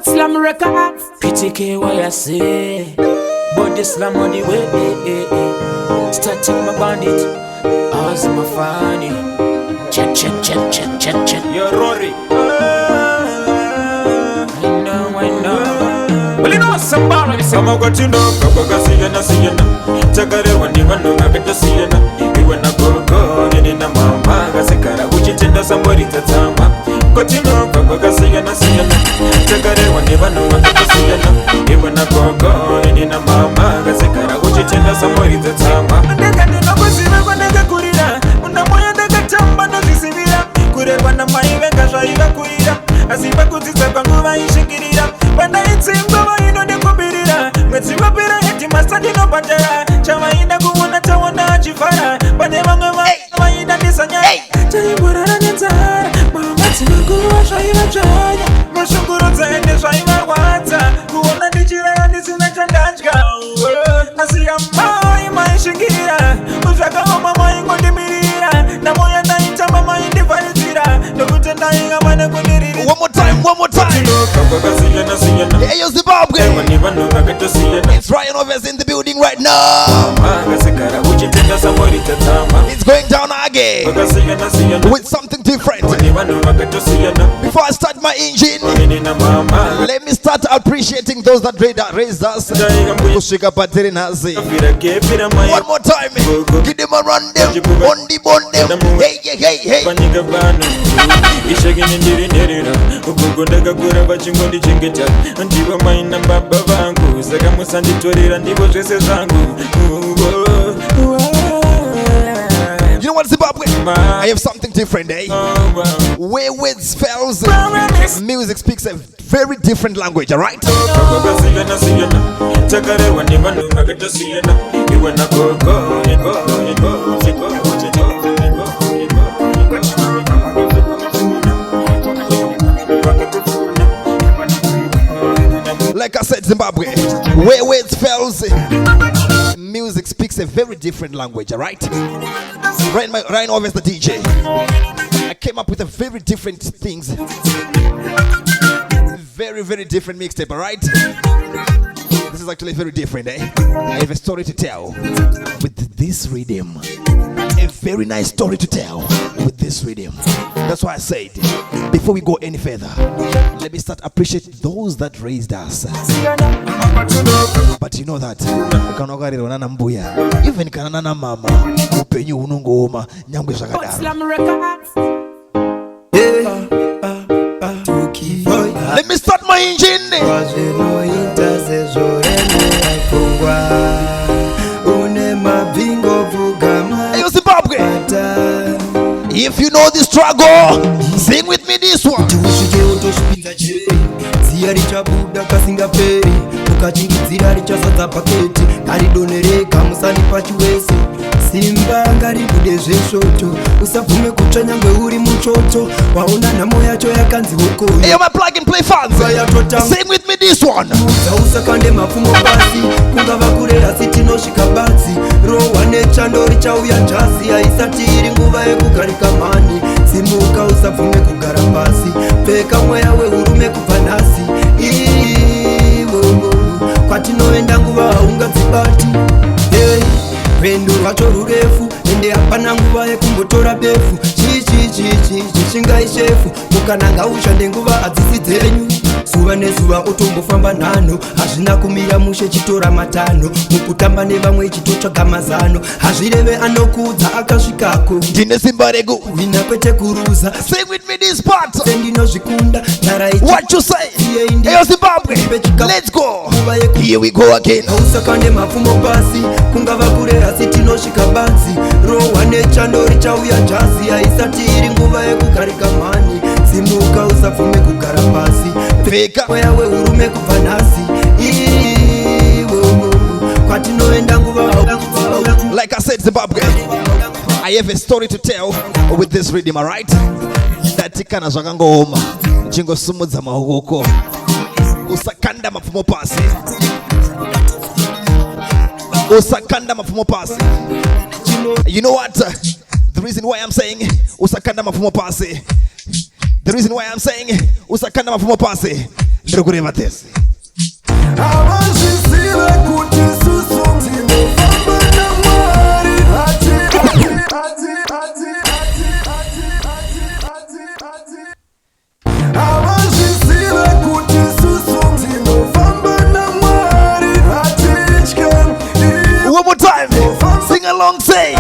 Slam records. PTK what I say. BODYSLAM on the way. Starting my bandit. How's my funny? Check. You're Rory. I know. Well, you know some bar. Some of what you know. Kabaga siyana. Chakare wani vano magata siyana. Iwana go. Nina mama. Gasekara uchitenda somebody tatama. Kotino kabaga siyana. Chakare wani vano magata siyana. Iwana go. Nina mama. Gasekara uchitenda somebody tatama. Ndeka nina kusina kwa ndeka kurira. Unamoya ndeka chamba no zisivira. Kureba na maive kashaiva kuira. Asiba kutisa kwa nguva ishikirira. Panda itsimba waino dekubirira. Metsiwa pira heti masadi no patera. Chama ina kuwana tawana achifara. Pande wangwe waina nisanya. Chaiburara nenzara. Mama tinakuwa shaiva chaya. Mashukuru zaende shaiva wata. Kuwana ndichira ya nisina chandachka. Nasiya mai maishikira. Ushaka oma mai kondimirira. Namoya naita mama indivaritira. Nokutenda inga mane kundirira. One more time. Hey, yo, Zimbabwe. It's RYANOBVIOUS in the building right now. It's going down again with something different. Before I start my engine, let me start appreciating those that raised us. One more time. Give them a run them. On them. Hey. Kugondaka kuramba chingoni chengeta ndivo maina baba vangu saka musanditorera ndivo zvese zvangu. You know what, Zimbabwe? I have something different, eh? Where words fails, music speaks a very different language, alright? Like I said, Zimbabwe, where words fails, music speaks a very different language, alright? RYANOBVIOUS the DJ. I came up with a very different things. Very different mixtape, alright? This is actually very different, eh? I have a story to tell with this rhythm. A very nice story to tell with this rhythm. That's why I said, before we go any further, let me start appreciating those that raised us. But you know that even kanana mama upenyu unongoma nyangwe zvakadaro. Let me start my engine. Hey, Zimbabwe. If you know this struggle, sing with me this one. Simba ngaribude zveshoto usabvume kutsva nyangwe uri muchoto waona nhamo yacho yakanzi hokoni. Hey, my plug and play fans, sing with me this one. Usakande mapfumo pasi kungava kurera sitinosvika batsi rohwa nechando richauya jasi haisati iri nguva yekugarika mani. Simuka usabvume kugara pasi pfeka mweya weurume kubva nhasi. Kwatinoenda nguva haungadzibati. Rwendo rwacho rurefu ende hapana nguva yekumbotora befu. Chingaishefu mukananga ushande nguva hadzisi dzenyu. Zuva nezuva utombofamba nhano hazvina kumira mushe chitora matano. Mukutamba nevamwe chitotsvaga mazano hazvireve anokudza akasvikako. Ndine simba regu wina kwete kuruza. Sing with me this part. Sendinozvikunda what you say? Hey, Zimbabwe, let's go. Here we go again. Usakande mapfumo pasi kungava kurera sitinosvika batsi rohwa nechando richauya jasi haisati iri nguva yekugarika mani. Simuka usabvume kugara pasi pfeka mweya weurume kubva nhasi. Kwatinoenda nguva. Like I said, Zimbabwe, I have a story to tell with this rhythm, alright? Ndatikana zvakangoma chingosumudza maoko usakanda mapfumo pasi. Usakanda mapfumo pasi. You know what? The reason why I'm saying usakanda mapfumo pasi. The reason why I'm saying usakanda mapfumo pasi. Ndokureva this. One more time. Sing along, say.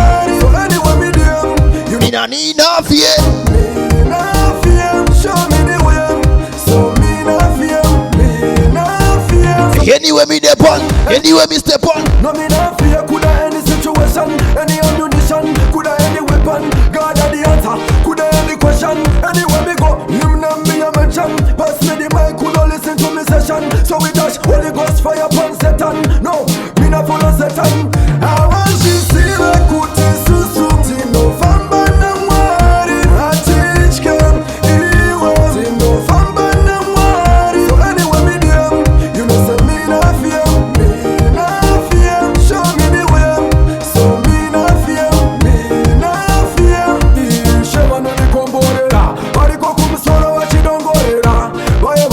Mina nina fear. Anywhere me step on, anywhere me step on. No me not fear, coulda any situation, any ammunition, coulda any weapon. God are the answer, coulda any question. Anywhere me go, him name me a mention. Pass me the mic, coulda listen to me session. So we dash Holy Ghost fire upon Satan. No, me not follow Satan. I want to see like good susu. No famba na mwari, I teach them. He was in no famba na mwari. So anywhere me dem, you know say me not fear. Me not fear, show me the way. So me not fear, me not fear. Shema no ni komborera, bariko kumusoro wachidongorera. Baye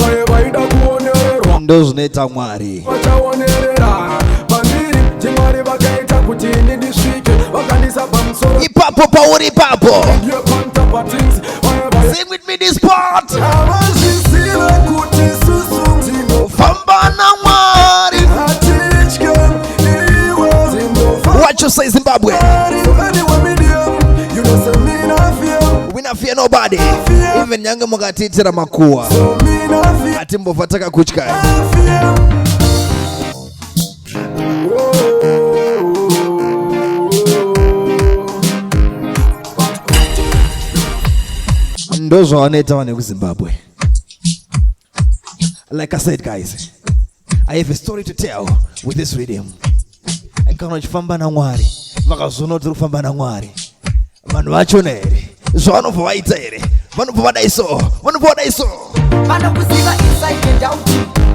da kuonerera. Ndozo neta mwari. Wachaonerera, bandiri chimari bakaita kuti ni district. Bakandisa bamsoro. Ipapo power ipapo. You can't top of things. Sing with me this part. Famba na mwari. What you say, Zimbabwe? We not fear nobody. Even Nyanga Mogatitira Makua. Atimbo Fataka Kuchka. Ndozo waneta wane Zimbabwe. Like I said, guys, I have a story to tell with this rhythm. I cannot famba na ngwari. Vakazono turu famba na ngwari. Manu wacho nere. Zoano for white ere. Manu for what I saw. Manu for what I saw. Manu kusiva inside and out.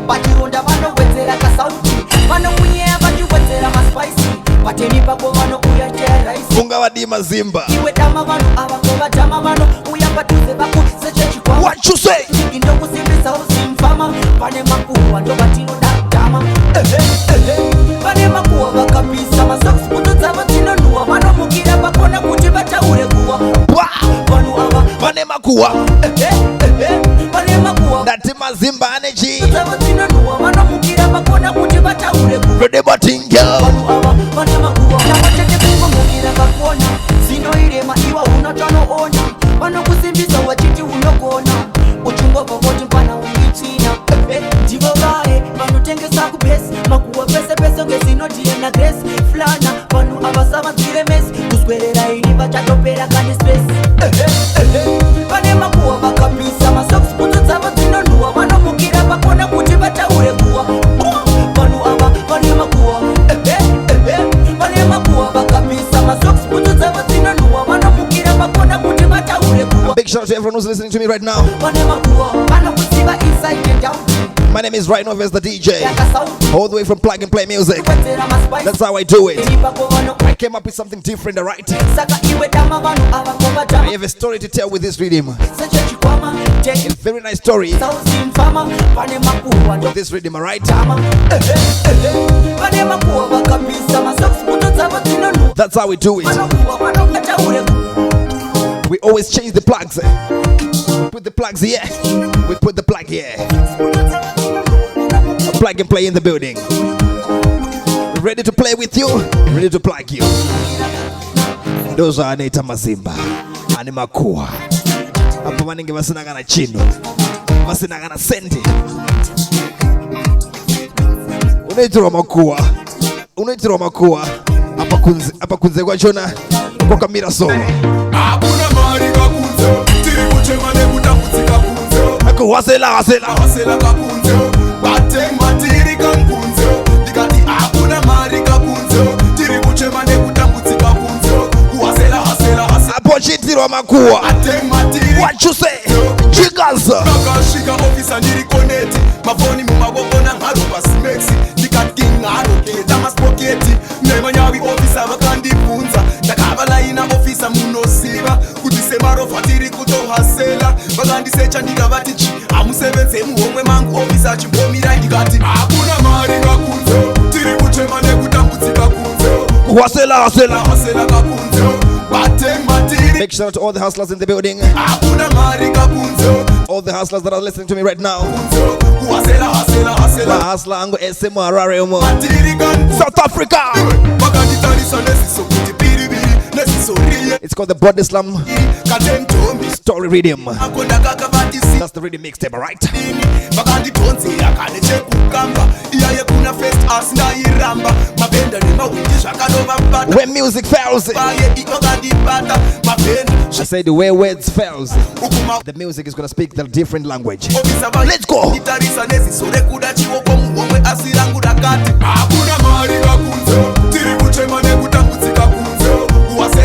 Batironda manu wetera kasauti. Manu kunyea bati wetera maspicy. Bateni pako manu uyajea raisi. Funga wadima Zimba. Iwe dama manu awakoba jama manu. Uyapatuze baku sechechi kwa. What you say? Indo kusimbisa usimfama. Pane makuwa ndo batino da dama. Pane makuwa wakapisa. Masoks puto zama tino nuwa. Manu mukira bakona kutibata ure kuwa. Manu awa. Pane makuwa. Pane makuwa. Dati mazimba energy. Zama tino nuwa. Manu mukira bakona kutibata ure kuwa. Rede batinga. Manu awa. Pane makuwa. Chama chete kungo mukira bakona. Sino irema iwa unatano ona. Manu kusimbisa wachiti unokona. Uchungo kokoti mpana ungichina. Jivo gae. Manu tengesa kupesi. Makuwa pese ngesino diye na grace. Flana. Manu abasama tire mesi. Kuswerera ini bachatopera kani space. Pane makuwa bakapisa. Masoks puto zama tino nuwa. Manu mukira bakona kuti bataure kuwa. Manu aba. Pane makuwa. Pane makuwa bakapisa. Masoks puto zama tino nuwa. Manu mukira bakona kuti bataure kuwa. Big shout out to everyone who's listening to me right now. Pane makuwa. Manu kusiva inside and out. My name is RYANOBVIOUS the DJ. All the way from Plug and Play Music. That's That's how I do it. I came up with something different, alright? I have a story to tell with this rhythm. A very nice story with this rhythm, alright? That's how we do it. We always change the plugs. Put the plugs here. We put the plug here. Plug and Play in the building. Ready to play with you? Ready to plug you. Those are Aneta Mazimba. Animakua. Hapa maningi wasinagana chino. Wasinagana sendi. Unaitwa makua. Unaitwa makua. Hapa kunze kwa chona. Kwa kamera solo. Hakuna mari kakunzo. Tiri kuchemane kutakutika kunzo. Ako wasela. Wasela kakunzo. Bateng matiri kankunzo. Dikati hakuna mari kakunzo. Tiri kuchemane kutakutika kunzo. Wasela. Hapo chitiro makua. Bateng matiri. What you say? Chigaza. Nakashika officer niri koneti. Mafoni mumagogona harupa smexi. Dikati ngaro keta maspoketi. Nemanyawi officer vakandipunza. Takabala ina officer munosiva. Kutisemaro fatiri kutohasela. Vakandisecha ndikavati chi. Amusevenze muhomwe mangu officer. ndikapisa chimbomira ndikati hakuna mari kakunze tiri kuchema nekutambudzika kunze Wasela kakunze bateng matiri. Big shout out to all the hustlers in the building. Hakuna mari kakunze All the hustlers that are listening to me right now. hasela My hustler ango SM Harare mo. matiri kan South Africa. bakanditarisha nesisokuti biribiri nesisoriye It's called the BODYSLAM katentombi Story Rhythm. akondakakabatisi That's the Rhythm mixtape, right? vakandidhonzera kane chekukamba iyaye kuna first as ndairamba mabhenda nemahwindi zvakanovabata When music fails, vaye ikokandibata mabhenda I said where words fails, the music is gonna speak the different language. Let's go. itarisa neziso rekuda chioko muhomwe asi rangu rakati hakuna mari kakunze tiri kuchema nekutambudzika kunze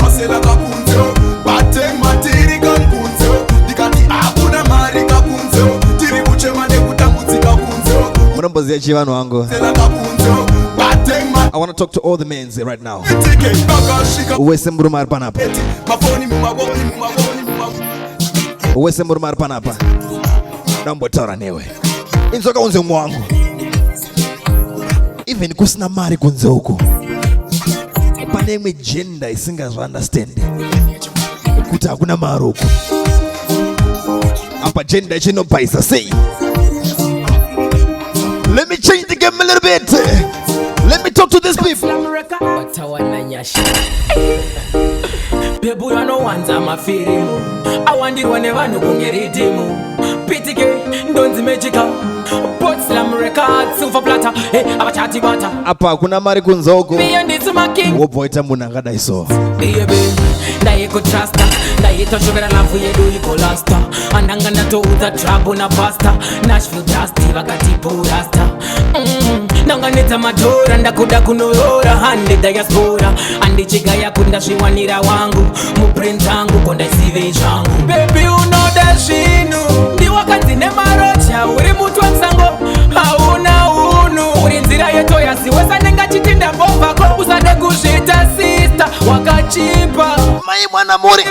hasela kakunze bateng matiri kankunze ndikati hakuna mari kakunze tiri kuchema nekutambudzika kunze Munomboziya chivanhu wangu. kakunze bateng I want to talk to all the men right now. matike vakasvika Uwese muruma ari panapa. mafoni mumavoni Uwese muruma ari panapa. Ndambotaura newe. Inzoka unze mwangu. Even kusina mari kunze uko. Pane imwe gender isingazviunderstand. Kuti hakuna mari uko. Apa gender chinopaisa sei. Let me change the game a little bit. Let me talk to these people. Baby, you know wanza mafirimu awandirwa nevanhu kunge riddimu pitike ndonzi magical BODYSLAM records silver platter avachati bata Apa hakuna mari kunze uko. miye nditsi making Wobva waita munhu akadai so. baby ndayekutrasta ndayitoshovera lavhu yedu ikolasta andanga ndatoudza trabo napasta nashville dusty vakatipurasta ndanganedza madhora ndakuda kunoyora hande diaspora andichigaya kundazviwanira wangu muprince angu kondaisive zvangu bebi unoda zvinhu ndiwakanzi nemarocha uri muti wamusango hauna unhu uri nzira yetoyasiwesa ndengachiti ndambobvako usade kuzvita sista wakachipa Mai mwana muri.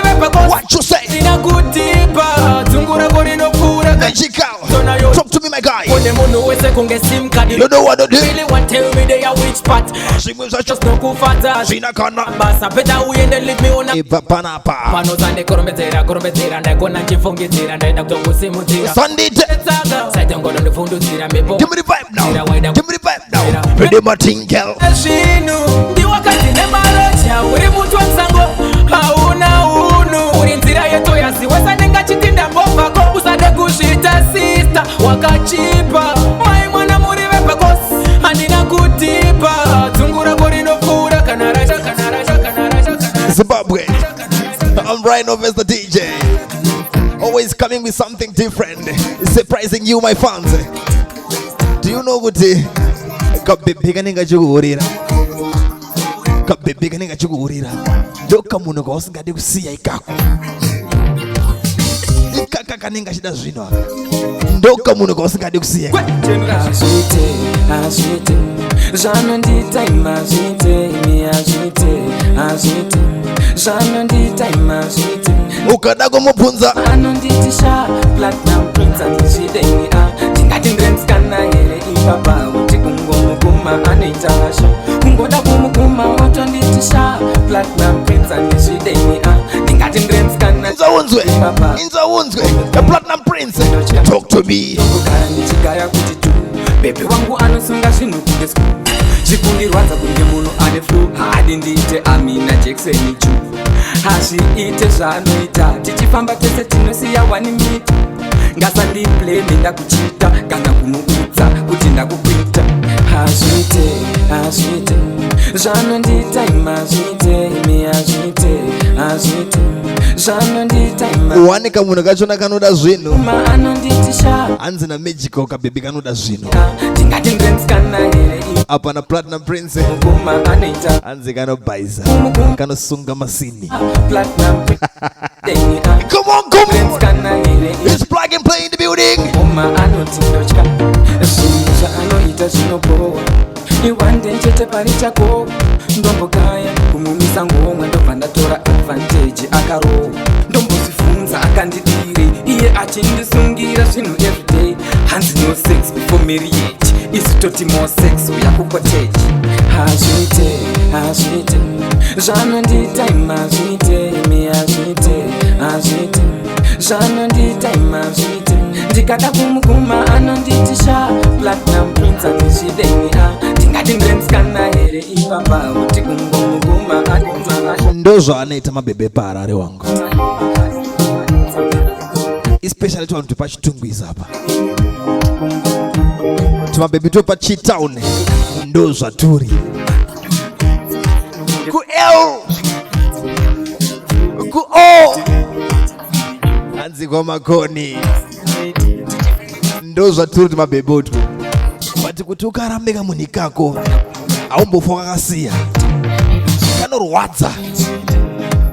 What you say? ndina kutipa dzungu rako rinopfuura Magical. Talk to me, my guy. kune munhu wese kunge sim card You know what to do. really want tell me they are which part Zvimwe zvacho just nokufadza zvinakana. basa peta uende leave me ona Ibva panapa. panoza ndikorombedzera ndaikona nchifungidzira ndaenda kutokusimudzira Sandite. tsaka saite ngodo ndipfundudzira mhepo Give me the vibe now. Give me the vibe now. Ready, Martin girl. zvinhu ndiwakadzi nemarocha uri muti wamusango hauna unhu uri nzira yetoyasiwesa ndengachiti ndambobvako usade kuzvita sista wakachipa mai mwana muri vepakosi handina kutipa dzungu rako rinopfuura kana rasha Zimbabwe. I'm RYANOBVIOUS the DJ. Always coming with something different. Surprising you, my fans. Do you know what kabebe kanenga chikuhurira? Kabebe kanenga chikuhurira. Ndoka munhu kausingade kusiya ikako. Ikaka kanenga chida zvino aka. Ndoka munhu kausingade kusiya. azvite zvanondita imazvite imi azvite zvanondita imazvite Ukada kumubvunza anonditisha platinum prince andizvideni ndingati ndrenskana here ipapa kuti kungomuguma anoita hasha kungoda kumuguma watonditisha platinum prince andizvideni ndingati ndrenskana Inzaunzwe. The Platinum Prince. Talk to me. kugara ndichigaya kuti tu bebi wangu anosunga zvinhu kunge sku zvikundirwadza kunge munhu ane flu hadi ndiite amina jekiseni chu hazviite zvaanoita tichifamba tese tinosiya 1 minute ngasandipleme ndakuchita kana kumuudza kuti ndakukwita hazviite zvanondita imazviite imi azviite zvanondita Wanika munhu kachona kanoda zvinhu. anonditisha Hanzi na magical kabebe kanoda zvinhu. ndingati ndrenskana here Apa na Platinum Prince. iguma anoita Hanzi kanobhaisa. Kanosunga masini. platinum Come on. It's plug and play in the building. uma anoti ndotya zvinhu zvaanoita zvinobohwa iwande chete pari chako ndombogaya kumumisa ngomwe ndobva ndatora advantage akarohwa ndombozvibvunza akandidire iye achindisungira zvinhu everyday hands no sex before marriage is totally more sex uyakukotech hazvite zvanonditaima zvite imi hazvite zvanonditaima zvite ndikada kumuguma anonditisha platinum prince andizvideni ndingati ndremskana here ipapa kuti kungomuguma akonzana ndo zvaanoita mabebe parare wangu especially to vantu pachitungwiza apa tumabebe topa chitown ndo zvaturi ku L ku O hanzi kwa makoni ndo zvaturi tumabebe otu bati kuti ukarambeka munhu kako aumbofa kakasiya kanorwadza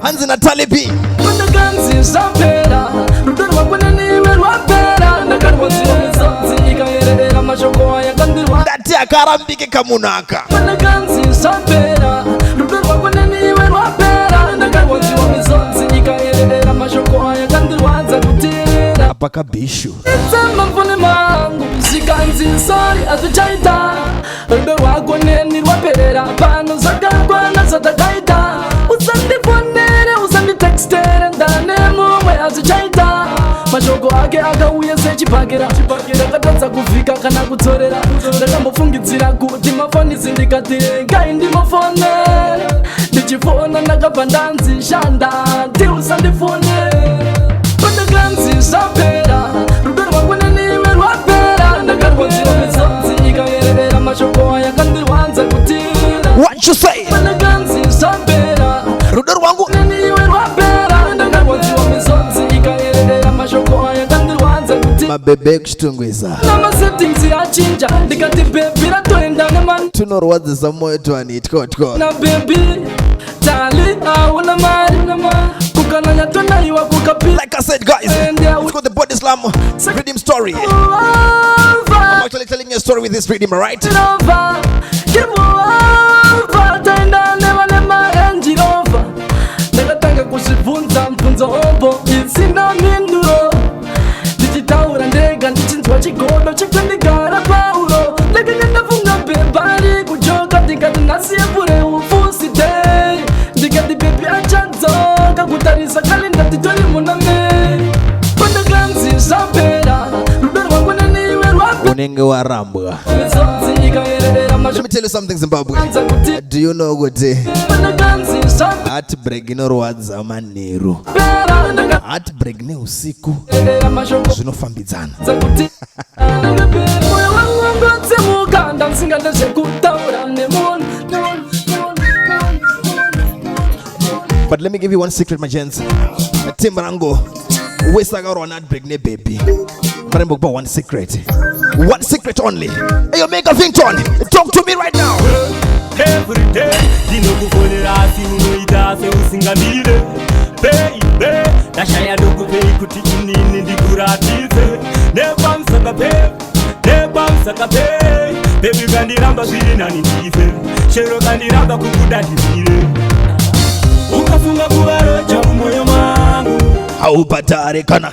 hanzi natalipi Ndakanzi zapera rudo rwakuneniwe rwapera ndakarwadziwa misodzi ikayerera mashoko ayakandirwa ndati akarambike kamunhu aka Ndakanzi zapera rudo rwakuneniwe rwapera ndakarwadziwa misodzi ikayerera mashoko ayakandirwadza kutira apakabhishu Tsamamfune mangu zikanzi sorry azvichaita rudo rwakuneni rwapera pano zvakakwana zvatakaita usandifonere usanditextere ndane mumwe azvichaita mashoko ake akauya sechipakira ndakatadza kuvhika kana kudzorera ndakambofungidzira kuti mafonizi ndikati ngai ndimofonere ndichifona ndakabva ndanzishanda ndi usandifonere pandakanzi zvapera rudo rwakuneniwe rwapera ndakarwadziwa misodzi ikayerera mashoko ayakandirwadza kutira what you say pandakanzi zvapera rudo rwangu neniwe rwapera ndakarwadziwa misodzi ikayerera mashoko ayakandirwadza kutira mabebe ekuchitungwiza namasettings achinja ndikati bebi ratoenda nemani tunorwadzisa moyo tuanitko na bebi tali hauna mari kukananya tonaiwa kukapila like I said guys it's called the BODYSLAM RIDDIM story I'm actually telling you a story with this RIDDIM alright taenda nevane marenjirova ndakatanga kuzvibvunza mubvunzo ombo isina minduro ndichitaura ndega ndichinzwa chigodo chekandigara pauro ndakanga ndafunga bebari kujoka ndikati nhasiye pure ufusi dei ndikati bebi achadzoka kutarisa kalenda titori muna mei pandakanzi zvapera rudo rwakuneniwe rwapera unenge warambwa misodzi ikayerera let me tell you something Zimbabwe kuti do you know kuti pandakanzi zvapera heartbreak inorwadza manheru heartbreak neusiku mashoko zvinofambidzana kuti moyo wangu wangotsemuka ndamusinga ndezvekutaura nemunhu but let me give you one secret my gents timba rangu wese akarohwa heartbreak nebaby parembokupa one secret only hey yo make a Vington talk to me right now every day ndinokufonera asi unoita seusingamire baby ndashaya ndokupei kuti inini ndikuratidze nepamsakape bebi kandiramba zviri nani ndife chero kandiramba kukudatirire ukafunga kuvaroja mumwoyo mangu haubhadhare kana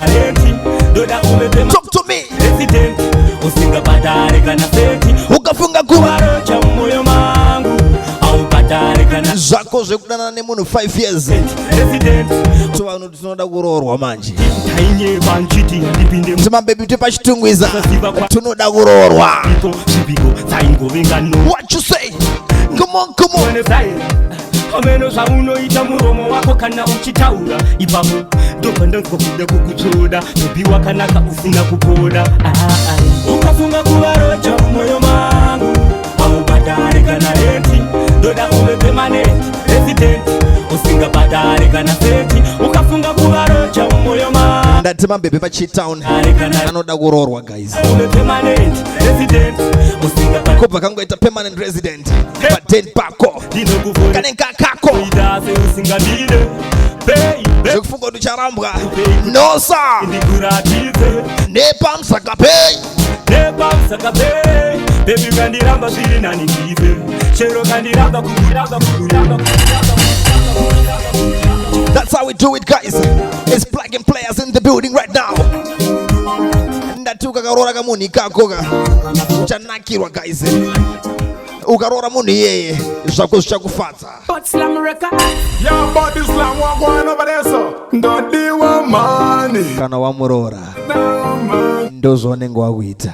ndoda umepe talk to me resident usingabhadhare kana feti ukafunga kuvaroja mumwoyo mangu haubhadhare kana zvako zvekudanana nemunhu 5 years resident vanhu tinoda kuroorwa manje tainyepa nchiti handipinde kuti mabebi tepachitungwiza tinoda kuroorwa zvipiko dzaingovengano what you say come on pameno zvaunoita muromo wako kana uchitaura ipapo ndopandonzwa kuda kukutsvoda bebi wakanaka usina kupoda ukafunga kuvaroja mumwoyo mangu haubhadhare kana renti ndoda uve permanent resident usingabhadhare kana feti ukafunga kuvaroja mumwoyo mangu ndati mabebe pachitown anoda kuroorwa guys uve permanent resident usingabhadhare kubva kangoita permanent resident paden pako kanenge kako usingamire zvekufunga kuti ucharambwa nosa ndikuratidze nepamsakapei bebi kandiramba zviri nani ndife chero kandiramba kukuramba that's how we do it guys it's plug and players in the building right now ndatuka ukakarora kamuni kako uchanakirwa guys. Ukarora munhu yeye zvako zvichakufadza. BODYSLAM record. Yeah, BODYSLAM walk on over there so. Don't deal with money. Kana wamurora ndozvaunenge wakuita.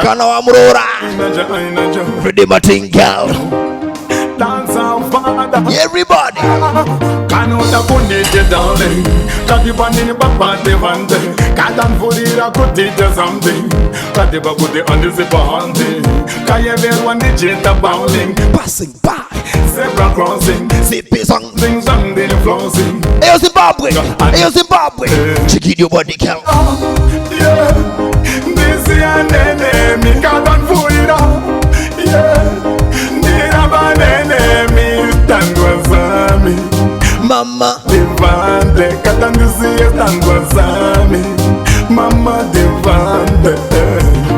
Kana wamurora RIDDIM everybody. Kanota kunite darling. Kati bandini babande vande. Kadan furira kutite something. Kati bakuti andi sipahandi. Kaye verwandi jita bowling. Passing by Zebra crossing. zippy song. Things on the flossing. Ayo Zimbabwe, ayo Zimbabwe. Chiquid your body count. Yeah, this is an enemy. Kadan furira. Yeah, nira ban enemy. Tangwazami. Mama Devante, katandisia tangwazami. Mama Devante.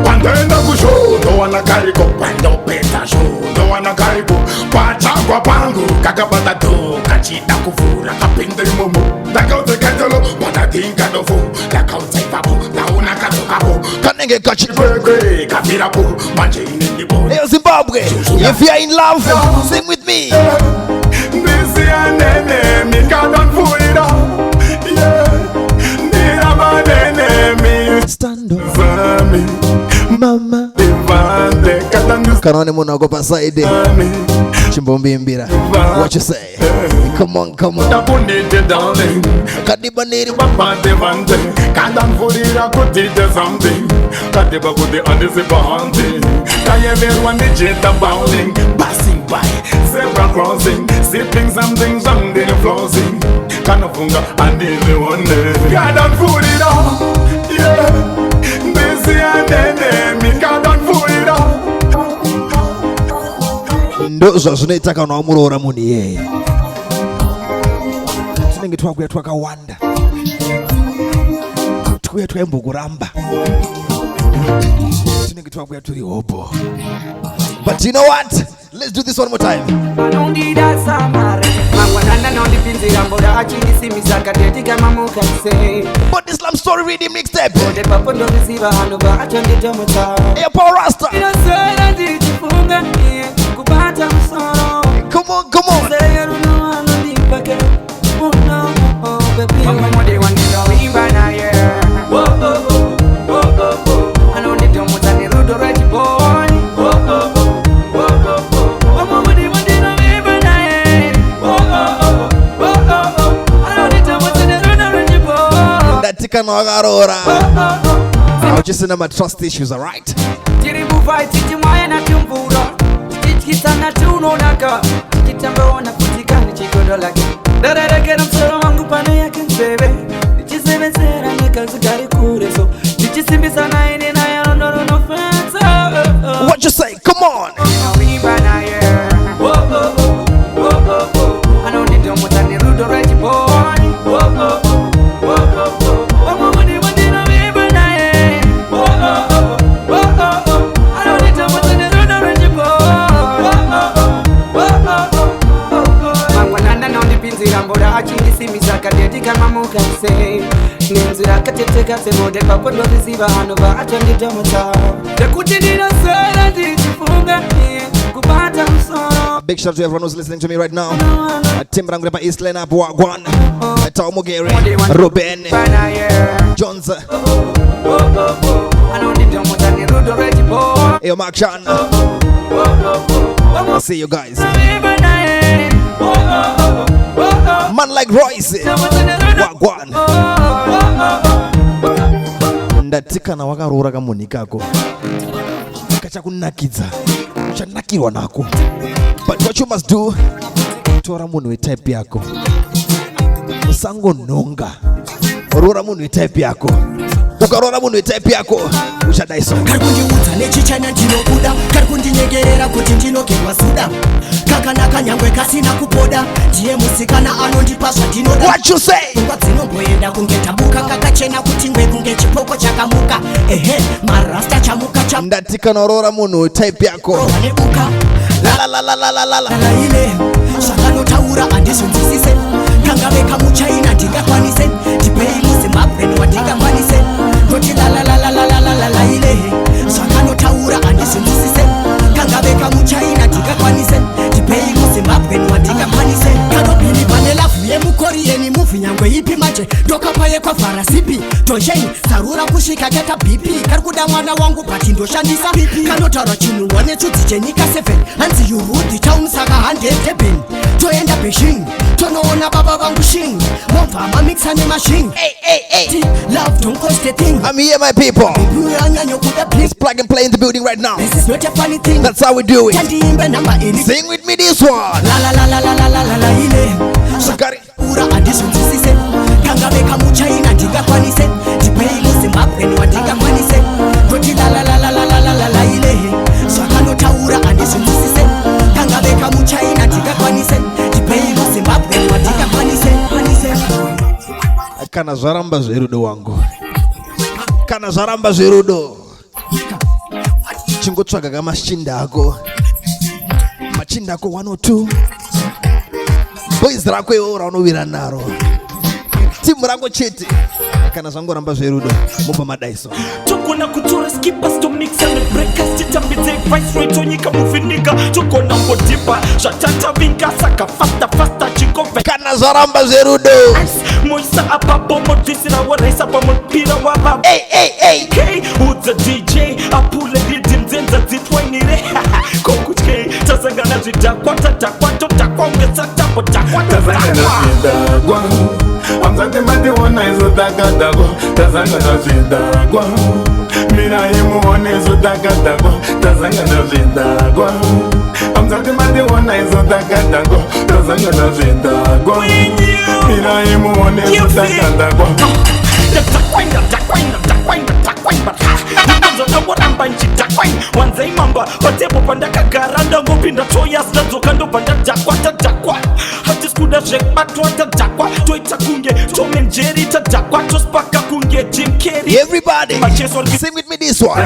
Pandenda kushoto wanakariko. Pando peta shoto wanakariko. Pachagwa pangu kakabata do. Kachita kufura kapinde momo. Takaute katolo patatinka dofu. Takaute papo nauna kato kapo. kanenge kachi. Kwe kafira po manje inindi bo. Ayo Zimbabwe, if you are in love, sing with me. This is an enemy, can't fool it up. Yeah, nira ban enemy. Stand up, Zami, mama. Devante, katandisia. Kanone muna gopa side. Chimbombi mbira. What you say? Come on, come on. Tapunite darling. Kadiba neri. Papa Devante, can't fool it up, could teach something. Kadiba could the undisciple hunting. Kaye verwan the jeta bowling. Passing by, zebra crossing. Sipping something, something flossing. Kanafunga and the one day. Can't fool it up. Yeah, this is an enemy. Can't fool it up. Ndozo zinaita kana wamurora muni yeye. Tinenge twakuya twakawanda. Tukuya twembuguramba. Tinenge twakuya turi hopo. But you know what? Let's do this one more time. Anondida samare mangwanana nondipinzira mboda achindisimisa kateti kama mukase BODYSLAM story RIDDIM mixtape. ode papo ndovisiva hanova achanditomuta Hey, Paul Rasta. inasera ndichifunga iye kubata musoro Come on, come on. seyeruno anondipake uno baby mamode wandinoimba naye anonditomuta nerudo rechiboni Ndatikana wakarora. Uchisina ma trust issues, alright? tiribuva tichimwaya natumvura tichikisana tunonaka tichitambaona kutikani chikodo lake ndarerekera msoro wangu pane yake nseve tichisevenzera nekazi gari kure so tichisimbisana ine nayarondoronofenza What you say? Come on. awimba naye anondidomuta nerudo rechiboni mboda achindisimisa kadeti kama mukase nenzira kateteka semode papo ndovisiva hanova achanditomuta tekuti ndinasera ndichifunga kubata musoro. Big shout out to everyone who's listening to me right now. Timbrang Repa East Lane up Wagwan. Tao Mugeri, Ruben, Jones. Yo, Mark Chan. I'll see you guys. Man like Royce, Wagwan. Ndatikana wakarora kamuni kako kachakunakidza chanakirwa nako. But what you must do, tora munhu wetype yako, usangononga, rora munhu wetype yako. Ukarora munhu wetype yako uchadaiso. Kari kundiudza nechichana ndinobuda, kari kundinyengerera kuti ndinogerwa suda, kakanaka nyangwe kasina kupoda, ndiye musikana anondipa zvandinoda. What you say? Pfungwa dzinomboenda kunge tambuka, kakachena kuti ngwe kunge chipoko chakamuka. Ehe, marasta chamuka chamuka. Ndatikana rora munhu wetype yako. Wanebuka La la la la la la la. ile zvakanotaura handizvinzwisise, kangave kamuchaina ndingakwanise, ndipei muzimbabwe wandingakwanise, Toti la la la la la la la la la ile Zvakanotaura andizvinzwisise Kangabe kamuchaina tikakwanise Tipei muZimbabwe watikakwanise Kanobhini pane lafu yemukoriyeni muvi nyangwe ipi mache Ndokapaye kwa farasipi Tosheni zarura kusvika keta BP Karikuda mwana wangu bati ndoshandisa BP Kanotaura chinungwa netsudzi chenyika 7 Hanzi yurudhi chaumusaka 100 ebheni Toenda Beijing Tonoona baba vangu shing Momva mamixa nemashing Love don't cost a thing. I'm here, my people. It's plug and play in the building right now. This is not a funny thing. That's how we do it. Sing with me this one. La la la la la la la la la ile Shakari Ura andizvinzwisise Kangabe kamuchaina ndingakwanise Tipei muZimbabwe watikakwanise Toti la la la la la la la la la ile Zvakanotaura andizvinzwisise Kangabe kamuchaina ndingakwanise Tipei muZimbabwe watikakwanise kana zvaramba zverudo wangu, kana zvaramba zverudo chingotsvaga kamashinda ako, machinda ako 102 boys rako iwo raunovira naro, timu rangu chete, kana zvangoramba zverudo mobva madaiso togona kutora skippers to mix and breakers titambidze vice rate onyika mufinika togona ngodipa zvatatavinga saka fasta chikove kana zvaramba zverudo moisa apapo modhisira woraisa pamupira wavavo k udza dj apule riddim dzenza dzitwainire kokutye tasangana zvidhakwa tadhakwa todhakwa ungesatapo dhakwa tazangana amzati mationa izotakatako tazangana zvidhakwa mina imuone izotakatako tazangana zvidhakwa amzati mationa izotakatako tazangana zvidhakwa mina imuone izotakatako ndakwainda nchidhakwain wanzaimamba patepo pandakagara ndangopinda toyas ndadzoka ndobva ndadhakwa tadhakwa hatisi kuda zvekubatwa tadhakwa toita kunge Tom and Jerry tadhakwa tospaka kunge Jim Carrey. Everybody sing with me this one.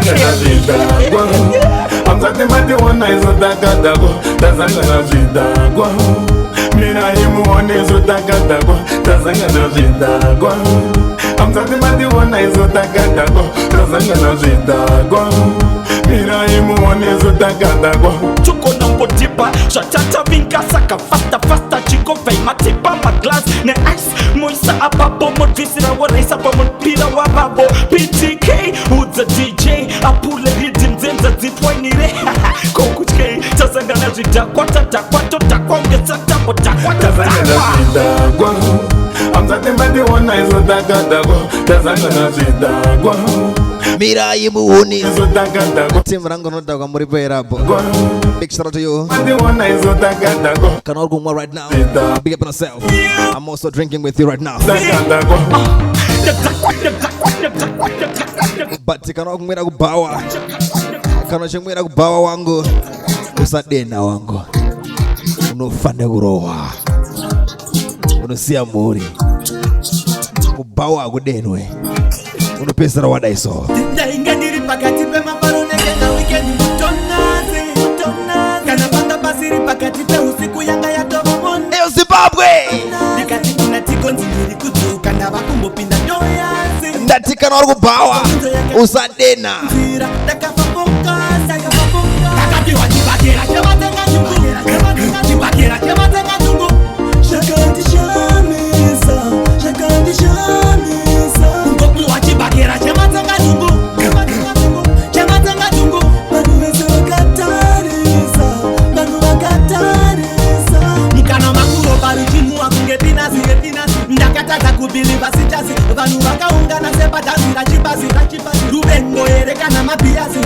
amzati mationa izotakatako tazangana zvidhakwa mina imuone izotakatako tazangana zvidhakwa amzati mationa izotakatako tazangana zvidhakwa mina imuone izotakatako togona ngodipa zvatatavinga saka fasta chikovhai matepa maglas neice moisa apapo modhisira woraisa pamupira wavavo ptk udza dj apule riddim dzenza dzitwainire kokutye tasangana zvidhakwa tadhakwa todhakwa ungesatapo dhakwa zvidhakwa amzati mationa izotakatako tazangana zvidhakwa mirai muuni izotakatako timu rangu nodhakwa muripo erapo. Big shout out to you. mationa izotakatako Can all go more right now. Big up on yourself. I'm also drinking with you right now. But you cannot mwera kubawa. Kana chemwera kubawa wangu. Usadena wangu. Unofane kurowa. Unosia muri. Kubawa kudenwe. Unopesera wadaiso. Ndainga ndiri pakati pemafaro nekenga weekend mutonaze kana panga pasiri pakati peusiku yanga yatova monde Zimbabwe ndikati kuna tikonzi ndiri kudzoka ndava kumbopinda ndoyaze ndatika nori kubawa usadena ndakafafoka ndakapiwa chibagera chematenga nyungu chibagera chematenga nyungu zvakandishamisa ngopiwa chibagera chematenga nyungu chematenga nyungu vanhu vese vakatarisa mukana makuro paruchinua kunge pinasi ndakatadza kubhiliva sitasi vanhu vakaungana sepadhazi rachibazi ruvengo here kana mabhiyazi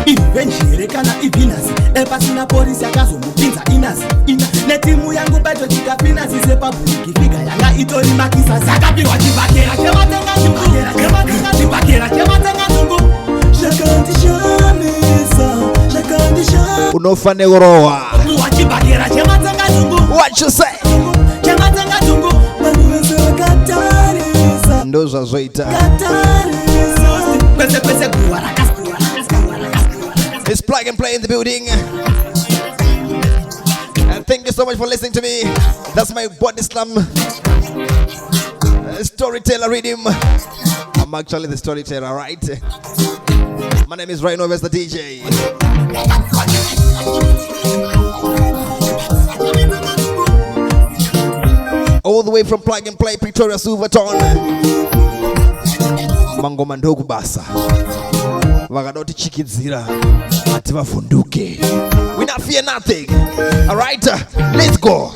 ivenji here kana ibhinasi epasina polisi akazomupinza inasi netimu yangu beto chikapinasi sepabhukifiga yanga itori makisa zakapiwa chibagera chematenga nyungu chibagera chematenga nyungu zvakandishamisa unofane kurowa chibagera chematenga nyungu what you say chematenga nyungu vanhu vese vakatarisa ndo zvazoita kwese kwese guwa rakasura It's plug and play in the building. And thank you so much for listening to me. That's my BODYSLAM storyteller RIDDIM. I'm I'm actually the storyteller, right? My name is RYANOBVIOUS, the DJ. All the way from Plug and Play, Pretoria, Silverton. Mango mandogu basa. Vagadoti chikidzira. Ativa funduke. We not fear nothing. Alright, let's go.